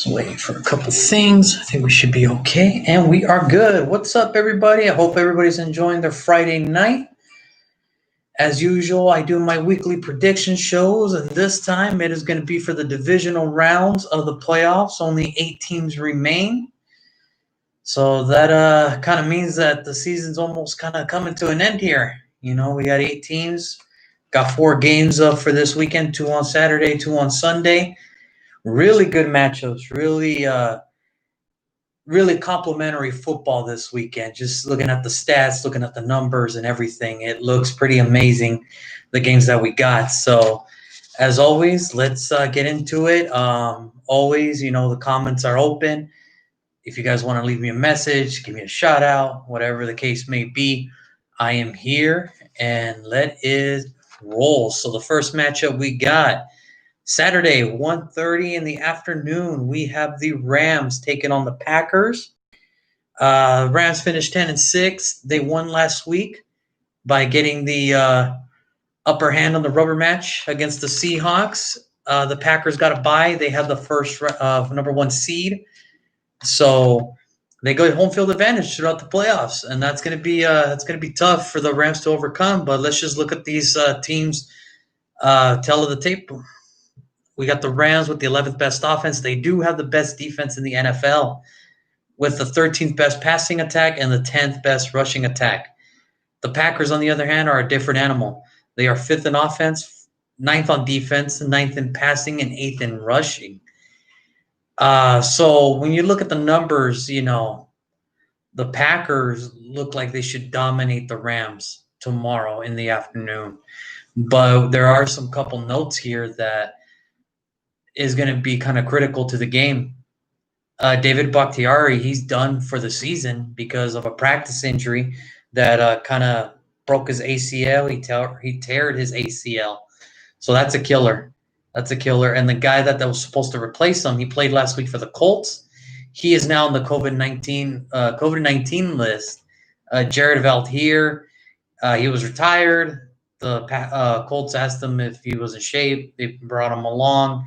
Just waiting for a couple things. I think we should be okay. And we are good. What's up, everybody? I hope everybody's enjoying their Friday night. As usual, I do my weekly prediction shows, and this time it is going to be for the divisional rounds of the playoffs. Only 8 teams remain. So that kind of means that the season's almost kind of coming to an end here. You know, we got 8 teams. Got 4 games up for this weekend, 2 on Saturday, 2 on Sunday. Really good matchups. Really complimentary football this weekend. Just looking at the stats, looking at the numbers and everything, it looks pretty amazing, the games that we got. So, as always, let's get into it. Always, the comments are open. If you guys want to leave me a message, give me a shout out, whatever the case may be, I am here, and let it roll. So, the first matchup we got Saturday, 1:30 in the afternoon, we have the Rams taking on the Packers. Rams finished 10-6. They won last week by getting the upper hand on the rubber match against the Seahawks. The Packers got a bye. They had the first number 1 seed, so they go home field advantage throughout the playoffs, and that's going to be tough for the Rams to overcome. But let's just look at these teams. Tell of the tape. We got the Rams with the 11th best offense. They do have the best defense in the NFL with the 13th best passing attack and the 10th best rushing attack. The Packers, on the other hand, are a different animal. They are 5th in offense, 9th on defense, 9th in passing, and 8th in rushing. So when you look at the numbers, the Packers look like they should dominate the Rams tomorrow in the afternoon. But there are some couple notes here that is going to be kind of critical to the game. David Bakhtiari, he's done for the season because of a practice injury that kind of broke his ACL. He teared his ACL. So that's a killer. That's a killer. And the guy that was supposed to replace him, he played last week for the Colts. He is now on the COVID-19 list. Jared Valtier, he was retired. The Colts asked him if he was in shape. They brought him along.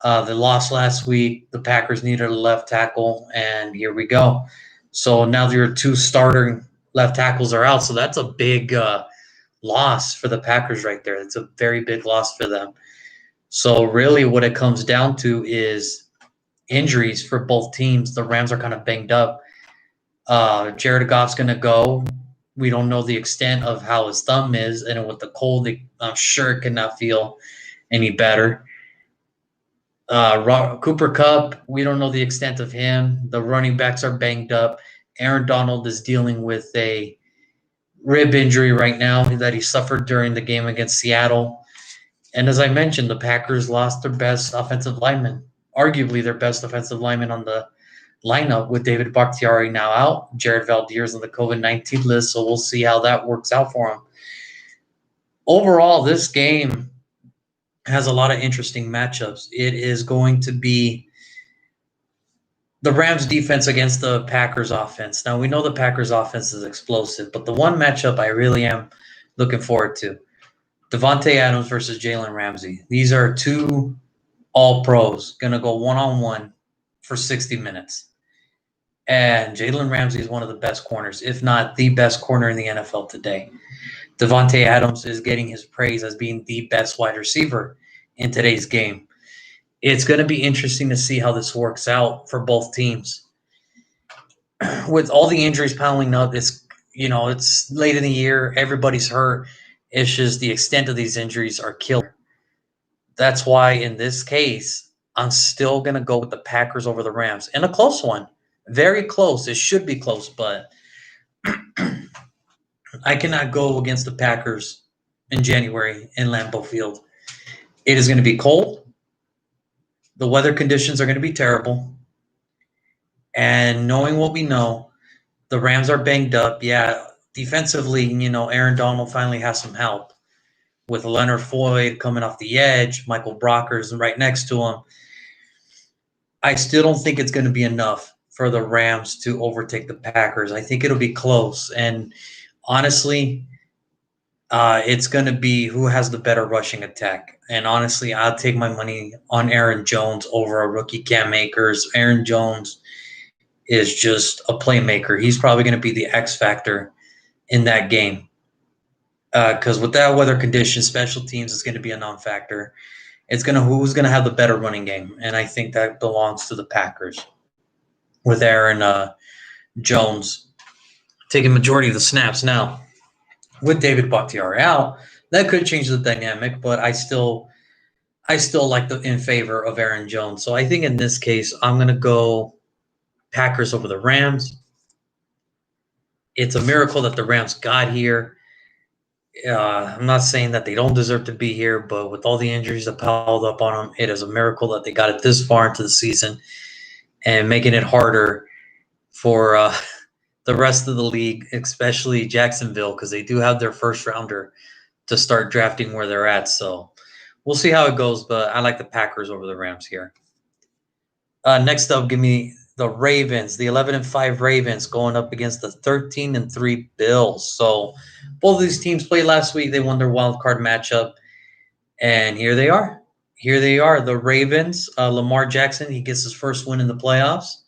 They lost last week. The Packers needed a left tackle, and here we go. So now your 2 starting left tackles are out. So that's a big loss for the Packers right there. It's a very big loss for them. So really what it comes down to is injuries for both teams. The Rams are kind of banged up. Jared Goff's going to go. We don't know the extent of how his thumb is, and with the cold, I'm sure it cannot feel any better. Cooper Kupp, we don't know the extent of him. The running backs are banged up. Aaron Donald is dealing with a rib injury right now that he suffered during the game against Seattle. And as I mentioned, the Packers lost their best offensive lineman, arguably their best offensive lineman on the lineup, with David Bakhtiari now out. Jared Valtier is on the COVID-19 list, so we'll see how that works out for him. Overall, this game has a lot of interesting matchups. It is going to be the Rams defense against the Packers offense. Now, we know the Packers offense is explosive, but the one matchup I really am looking forward to, Devonte Adams versus Jalen Ramsey. These are 2 all-pros going to go one-on-one for 60 minutes. And Jalen Ramsey is one of the best corners, if not the best corner in the NFL today. Devonte Adams is getting his praise as being the best wide receiver in today's game. It's going to be interesting to see how this works out for both teams. With all the injuries piling up, it's late in the year. Everybody's hurt. It's just the extent of these injuries are killer. That's why in this case, I'm still going to go with the Packers over the Rams. And a close one. Very close. It should be close, but I cannot go against the Packers in January in Lambeau Field. It is going to be cold. The weather conditions are going to be terrible. And knowing what we know, the Rams are banged up. Yeah, defensively, Aaron Donald finally has some help with Leonard Floyd coming off the edge, Michael Brockers right next to him. I still don't think it's going to be enough for the Rams to overtake the Packers. I think it'll be close. And honestly, It's going to be who has the better rushing attack. And honestly, I'll take my money on Aaron Jones over a rookie Cam Akers. Aaron Jones is just a playmaker. He's probably going to be the X factor in that game. Because with that weather condition, special teams is going to be a non-factor. It's going to who's going to have the better running game, and I think that belongs to the Packers with Aaron Jones taking majority of the snaps. Now, with David Bakhtiari out, that could change the dynamic, but I still like the in favor of Aaron Jones. So I think in this case, I'm going to go Packers over the Rams. It's a miracle that the Rams got here. I'm not saying that they don't deserve to be here, but with all the injuries that piled up on them, it is a miracle that they got it this far into the season and making it harder for the rest of the league, especially Jacksonville, because they do have their first rounder to start drafting where they're at. So we'll see how it goes, but I like the Packers over the Rams here. Next up, give me the Ravens, the 11-5 Ravens going up against the 13-3 Bills. So both of these teams played last week. They won their wild card matchup, and here they are. Here they are. The Ravens, Lamar Jackson, he gets his first win in the playoffs.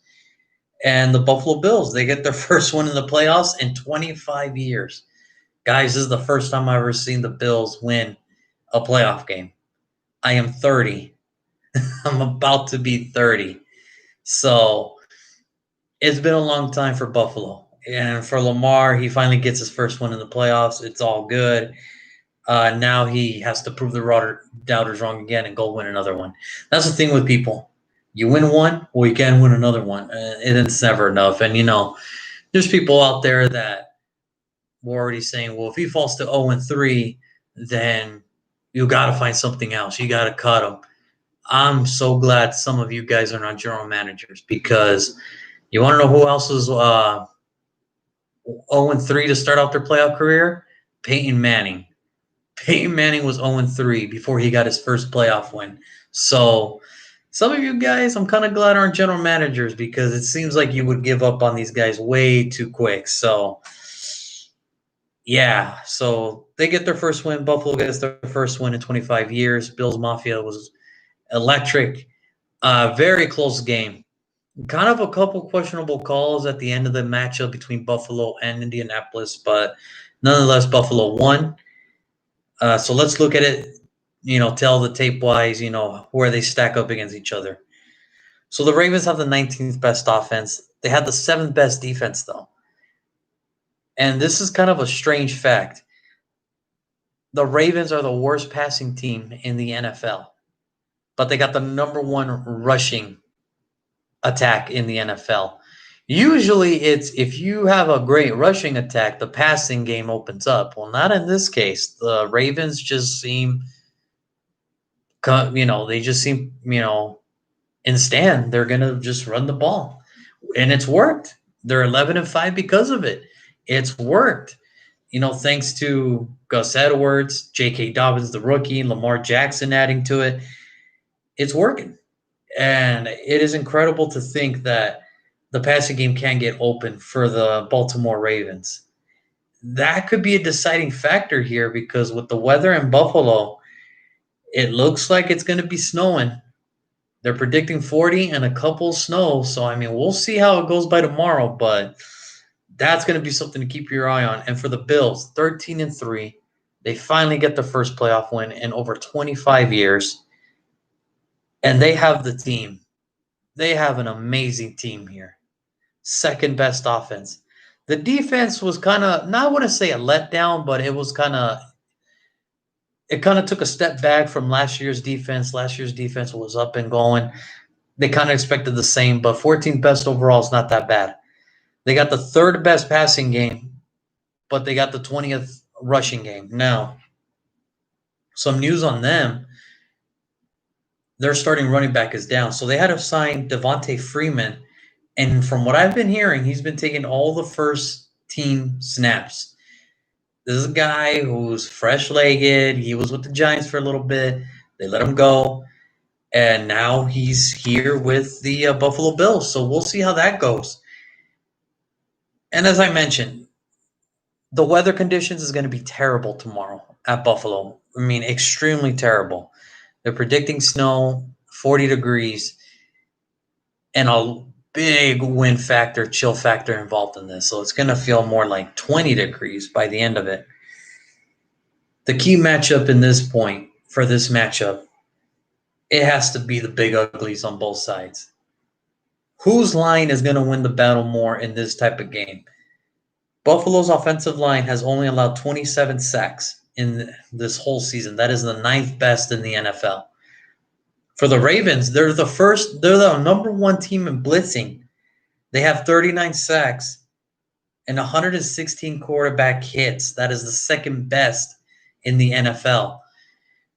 And the Buffalo Bills, they get their first win in the playoffs in 25 years. Guys, this is the first time I've ever seen the Bills win a playoff game. I am 30. I'm about to be 30. So it's been a long time for Buffalo. And for Lamar, he finally gets his first one in the playoffs. It's all good. Now he has to prove the doubters wrong again and go win another one. That's the thing with people. You win one, well, you can win another one. It's never enough. And, there's people out there that were already saying, well, if he falls to 0-3, then you got to find something else. You got to cut him. I'm so glad some of you guys are not general managers, because you want to know who else is 0-3 to start off their playoff career? Peyton Manning. Peyton Manning was 0-3 before he got his first playoff win. So some of you guys, I'm kind of glad aren't general managers, because it seems like you would give up on these guys way too quick. So, yeah. So they get their first win. Buffalo gets their first win in 25 years. Bills Mafia was electric. Very close game. Kind of a couple questionable calls at the end of the matchup between Buffalo and Indianapolis, but nonetheless, Buffalo won. So let's look at it, tell the tape-wise, where they stack up against each other. So the Ravens have the 19th best offense. They had the 7th best defense, though. And this is kind of a strange fact. The Ravens are the worst passing team in the NFL, but they got the number 1 rushing attack in the NFL. Usually it's if you have a great rushing attack, the passing game opens up. Well, not in this case. The Ravens just seem, they just seem, they're going to just run the ball. And it's worked. They're 11-5 because of it. It's worked. Thanks to Gus Edwards, J.K. Dobbins, the rookie, Lamar Jackson adding to it. It's working. And it is incredible to think that the passing game can get open for the Baltimore Ravens. That could be a deciding factor here, because with the weather in Buffalo, it looks like it's going to be snowing. They're predicting 40 and a couple snow. So, we'll see how it goes by tomorrow, but that's going to be something to keep your eye on. And for the Bills, 13-3, they finally get the first playoff win in over 25 years. And they have the team. They have an amazing team here. 2nd best offense. The defense was kind of, not I want to say a letdown, but it was kind of took a step back from last year's defense. Last year's defense was up and going. They kind of expected the same, but 14th best overall is not that bad. They got the 3rd best passing game, but they got the 20th rushing game. Now, some news on them. Their starting running back is down. So they had to sign Devonte Freeman. And from what I've been hearing, he's been taking all the first team snaps. This is a guy who's fresh-legged. He was with the Giants for a little bit. They let him go. And now he's here with the Buffalo Bills. So we'll see how that goes. And as I mentioned, The weather conditions is going to be terrible tomorrow at Buffalo. I mean, extremely terrible. They're predicting snow, 40 degrees, and a big wind factor, chill factor involved in this. So it's going to feel more like 20 degrees by the end of it. The key matchup in this point for this matchup, it has to be the big uglies on both sides. Whose line is going to win the battle more in this type of game? Buffalo's offensive line has only allowed 27 sacks in this whole season. That is the ninth best in the NFL. For the Ravens, they're the number one team in blitzing. They have 39 sacks and 116 quarterback hits. That is the second best in the NFL.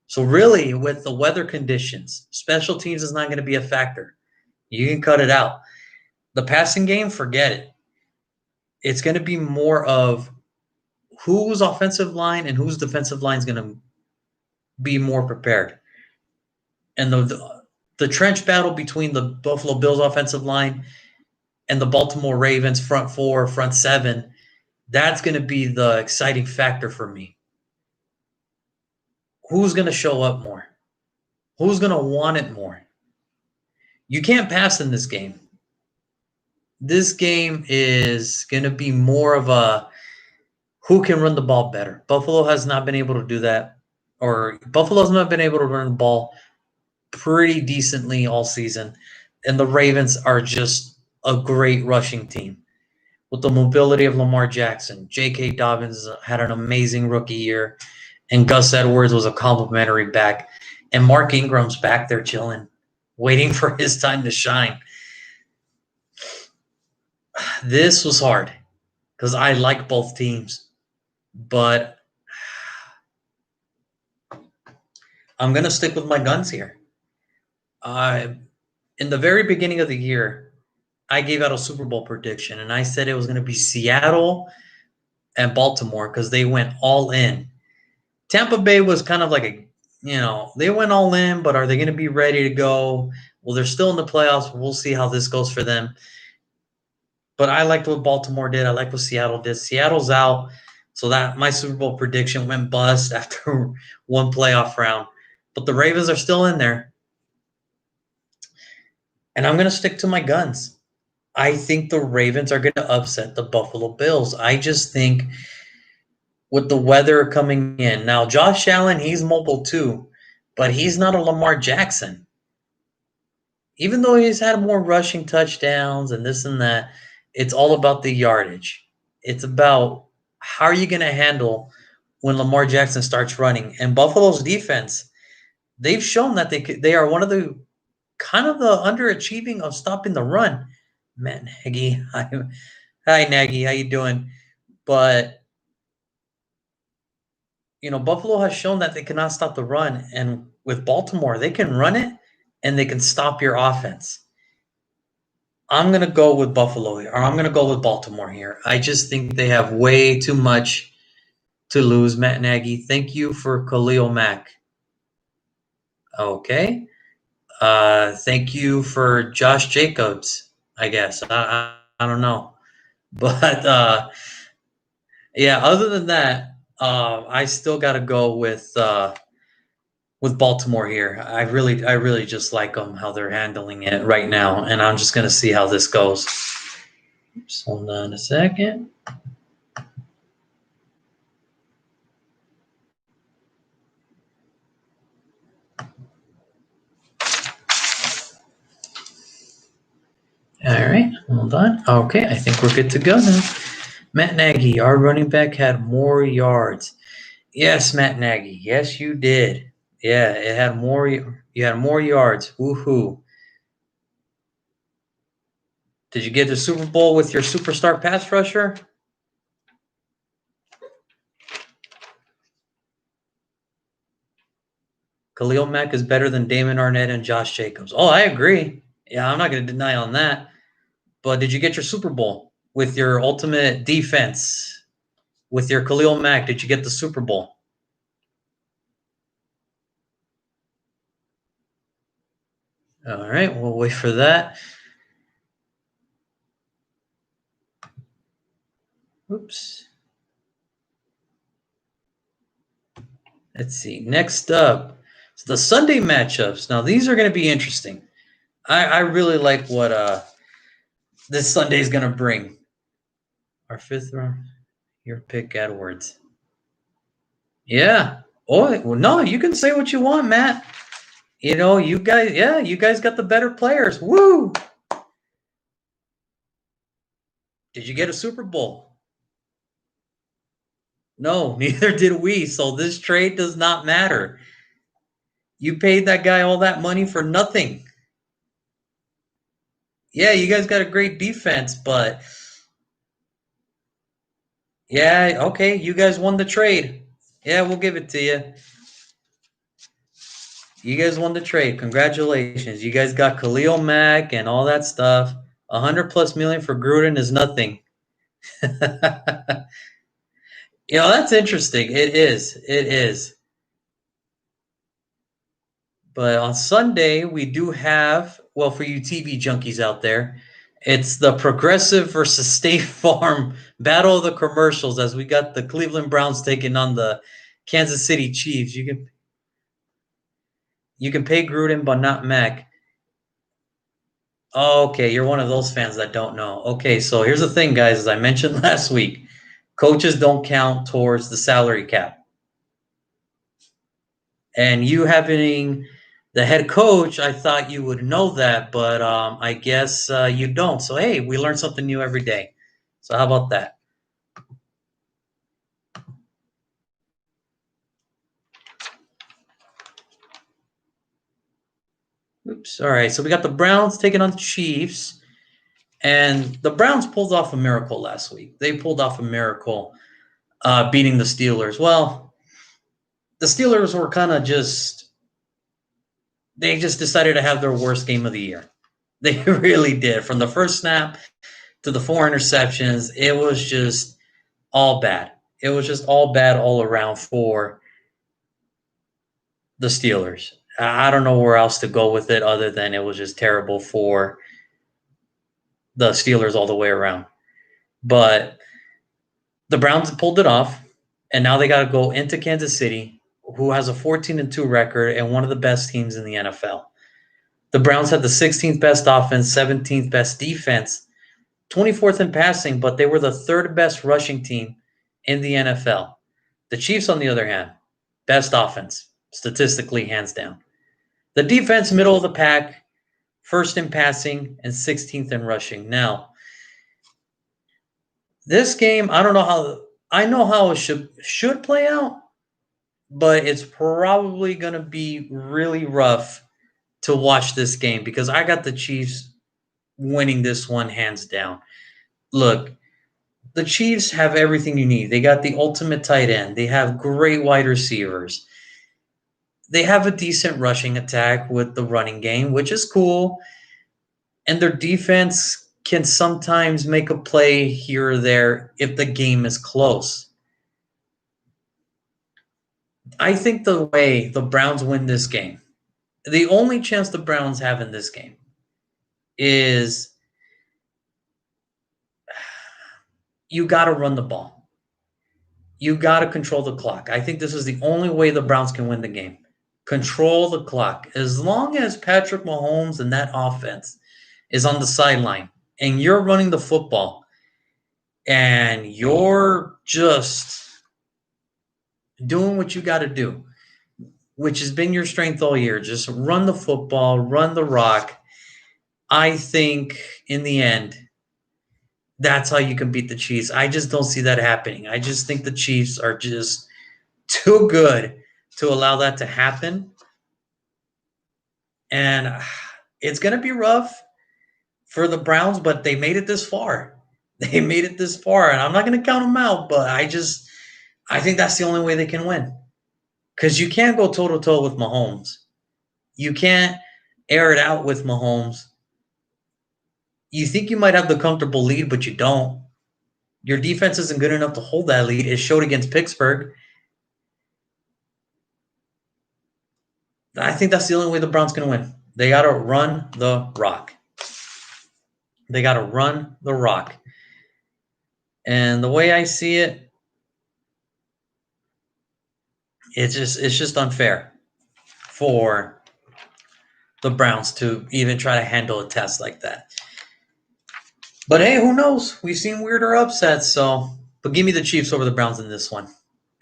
So really, with the weather conditions, special teams is not going to be a factor. You can cut it out. The passing game, forget it. It's going to be more of whose offensive line and whose defensive line is going to be more prepared. And the trench battle between the Buffalo Bills offensive line and the Baltimore Ravens front four, front seven, that's going to be the exciting factor for me. Who's going to show up more? Who's going to want it more? You can't pass in this game. This game is going to be more of a who can run the ball better. Buffalo has not been able to do that, or Buffalo's not been able to run the ball pretty decently all season. And the Ravens are just a great rushing team. With the mobility of Lamar Jackson, J.K. Dobbins had an amazing rookie year, and Gus Edwards was a complimentary back. And Mark Ingram's back there chilling, waiting for his time to shine. This was hard because I like both teams, but I'm going to stick with my guns here. In the very beginning of the year, I gave out a Super Bowl prediction, and I said it was going to be Seattle and Baltimore because they went all in. Tampa Bay was kind of like they went all in, but are they going to be ready to go? Well, they're still in the playoffs. We'll see how this goes for them. But I liked what Baltimore did. I like what Seattle did. Seattle's out, so that my Super Bowl prediction went bust after one playoff round. But the Ravens are still in there. And I'm going to stick to my guns. I think the Ravens are going to upset the Buffalo Bills. I just think with the weather coming in. Now, Josh Allen, he's mobile too, but he's not a Lamar Jackson. Even though he's had more rushing touchdowns and this and that, it's all about the yardage. It's about how are you going to handle when Lamar Jackson starts running. And Buffalo's defense, they've shown that they are one of the kind of the underachieving of stopping the run. Matt Nagy, hi Nagy, how you doing? But Buffalo has shown that they cannot stop the run, and with Baltimore, they can run it and they can stop your offense. I'm going to go with Buffalo here, or I'm going to go with Baltimore here. I just think they have way too much to lose. Matt Nagy, thank you for Khalil Mack. Okay. Thank you for Josh Jacobs, I guess. I don't know. But yeah, other than that, I still got to go with Baltimore here. I really just like them how they're handling it right now, and I'm just gonna see how this goes. Oops, hold on a second. All right, hold on. Okay, I think we're good to go now. Matt Nagy, our running back had more yards. Yes, Matt Nagy. Yes, you did. Yeah, it had more. You had more yards. Woohoo! Did you get the Super Bowl with your superstar pass rusher? Khalil Mack is better than Damon Arnett and Josh Jacobs. Oh, I agree. Yeah, I'm not going to deny on that. But did you get your Super Bowl with your ultimate defense? With your Khalil Mack, did you get the Super Bowl? All right, we'll wait for that. Oops. Let's see. Next up, it's the Sunday matchups. Now these are going to be interesting. I really like what this Sunday is going to bring. Our fifth round, your pick, Edwards. Yeah. Oh well, no, you can say what you want, Matt. You know, you guys, yeah, you guys got the better players. Woo! Did you get a Super Bowl? No, neither did we. So this trade does not matter. You paid that guy all that money for nothing. Yeah, you guys got a great defense, but yeah, okay, you guys won the trade. Yeah, we'll give it to you. You guys won the trade. Congratulations. You guys got Khalil Mack and all that stuff. 100+ million for Gruden is nothing. That's interesting. It is. It is. But on Sunday, we do have, well, for you TV junkies out there, it's the Progressive versus State Farm Battle of the Commercials as we got the Cleveland Browns taking on the Kansas City Chiefs. You can pay Gruden, but not Mac. Oh, okay, you're one of those fans that don't know. Okay, so here's the thing, guys. As I mentioned last week, coaches don't count towards the salary cap. And you having the head coach, I thought you would know that, but I guess you don't. So, hey, we learn something new every day. So, how about that? Oops. All right. So, we got the Browns taking on the Chiefs. And the Browns pulled off a miracle last week. They pulled off a miracle beating the Steelers. Well, the Steelers were kind of they just decided to have their worst game of the year. They really did. From the first snap to the 4 interceptions, it was just all bad. It was just all bad all around for the Steelers. I don't know where else to go with it other than it was just terrible for the Steelers all the way around. But the Browns pulled it off, and now they got to go into Kansas City, who has a 14-2 record and one of the best teams in the NFL. The Browns had the 16th best offense, 17th best defense, 24th in passing, but they were the third best rushing team in the NFL. The Chiefs, on the other hand, best offense, statistically, hands down. The defense, middle of the pack, first in passing, and 16th in rushing. Now, this game, I know how it should play out, but it's probably going to be really rough to watch this game because I got the Chiefs winning this one hands down. Look, the Chiefs have everything you need. They got the ultimate tight end. They have great wide receivers. They have a decent rushing attack with the running game, which is cool. And their defense can sometimes make a play here or there if the game is close. I think the way the Browns win this game, the only chance the Browns have in this game is you got to run the ball. You got to control the clock. I think this is the only way the Browns can win the game. Control the clock. As long as Patrick Mahomes and that offense is on the sideline and you're running the football and you're just doing what you got to do, which has been your strength all year, just run the football, run the rock. I think in the end, that's how you can beat the Chiefs. I just don't see that happening. I just think the Chiefs are just too good to allow that to happen. And it's going to be rough for the Browns, but they made it this far. They made it this far, and I'm not going to count them out, but I think that's the only way they can win. Because you can't go toe-to-toe with Mahomes. You can't air it out with Mahomes. You think you might have the comfortable lead, but you don't. Your defense isn't good enough to hold that lead. It showed against Pittsburgh. I think that's the only way the Browns can win. They got to run the rock. They got to run the rock. And the way I see it, It's just unfair for the Browns to even try to handle a test like that. But hey, who knows? We've seen weirder upsets, so but give me the Chiefs over the Browns in this one.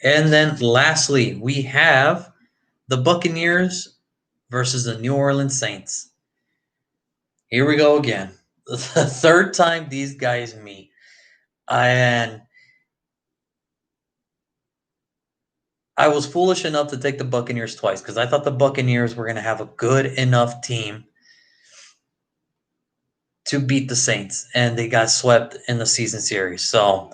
And then lastly, we have the Buccaneers versus the New Orleans Saints. Here we go again. The third time these guys meet. And I was foolish enough to take the Buccaneers twice because I thought the Buccaneers were going to have a good enough team to beat the Saints, and they got swept in the season series. So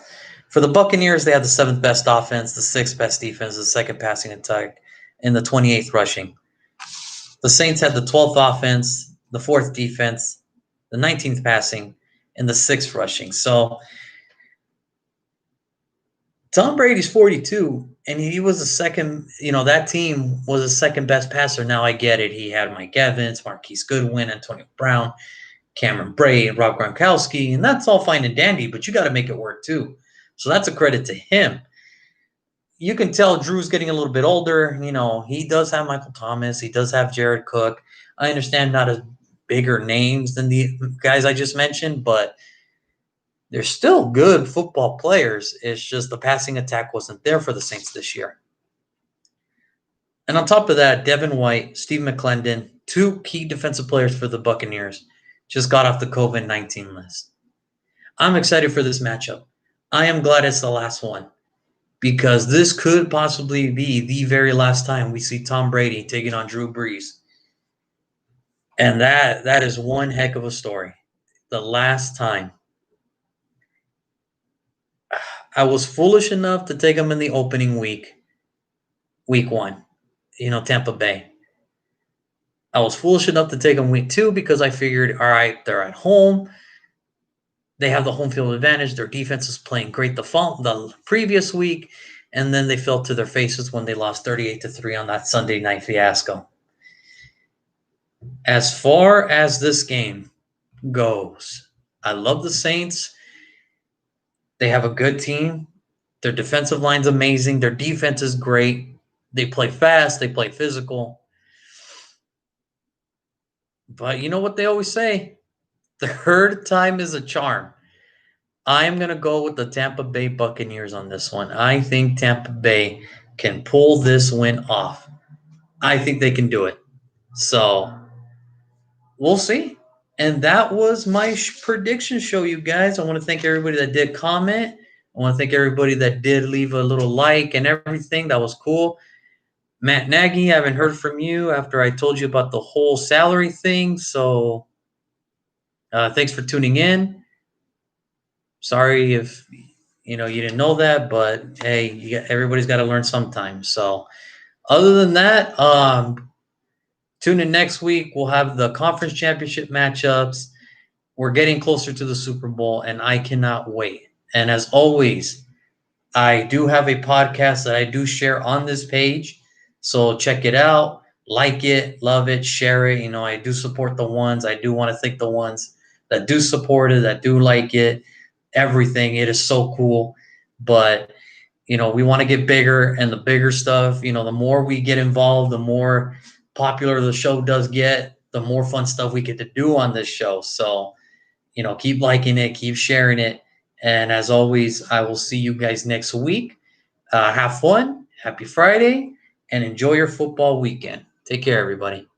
for the Buccaneers, they had the seventh best offense, the sixth best defense, the second passing attack, and the 28th rushing. The Saints had the 12th offense, the fourth defense, the 19th passing, and the sixth rushing. So Tom Brady's 42, and he was the second, that team was the second best passer. Now I get it. He had Mike Evans, Marquise Goodwin, Antonio Brown, Cameron Brate, Rob Gronkowski, and that's all fine and dandy, but you got to make it work too. So that's a credit to him. You can tell Drew's getting a little bit older. He does have Michael Thomas. He does have Jared Cook. I understand not as bigger names than the guys I just mentioned, but they're still good football players. It's just the passing attack wasn't there for the Saints this year. And on top of that, Devin White, Steve McClendon, two key defensive players for the Buccaneers, just got off the COVID-19 list. I'm excited for this matchup. I am glad it's the last one because this could possibly be the very last time we see Tom Brady taking on Drew Brees. And that is one heck of a story. The last time. I was foolish enough to take him in the opening week 1, Tampa Bay. I was foolish enough to take them week 2 because I figured, all right, they're at home. They have the home field advantage. Their defense is playing great the previous week, and then they fell to their faces when they lost 38-3 on that Sunday night fiasco. As far as this game goes, I love the Saints. They have a good team. Their defensive line's amazing. Their defense is great. They play fast. They play physical. But you know what they always say? The third time is a charm. I'm going to go with the Tampa Bay Buccaneers on this one. I think Tampa Bay can pull this win off. I think they can do it. So we'll see. And that was my prediction show, you guys. I want to thank everybody that did comment. I want to thank everybody that did leave a little like and everything. That was cool. Matt Nagy, I haven't heard from you after I told you about the whole salary thing. So thanks for tuning in. Sorry if you didn't know that, but hey, everybody's got to learn sometime. So other than that, tune in next week. We'll have the conference championship matchups. We're getting closer to the Super Bowl, and I cannot wait. And as always, I do have a podcast that I do share on this page. So check it out, like it, love it, share it. I do support the ones. I do want to thank the ones that do support it, that do like it, everything. It is so cool. But, we want to get bigger, and the bigger stuff, the more we get involved, the more popular the show does get, the more fun stuff we get to do on this show. So, keep liking it, keep sharing it. And as always, I will see you guys next week. Have fun. Happy Friday. And enjoy your football weekend. Take care, everybody.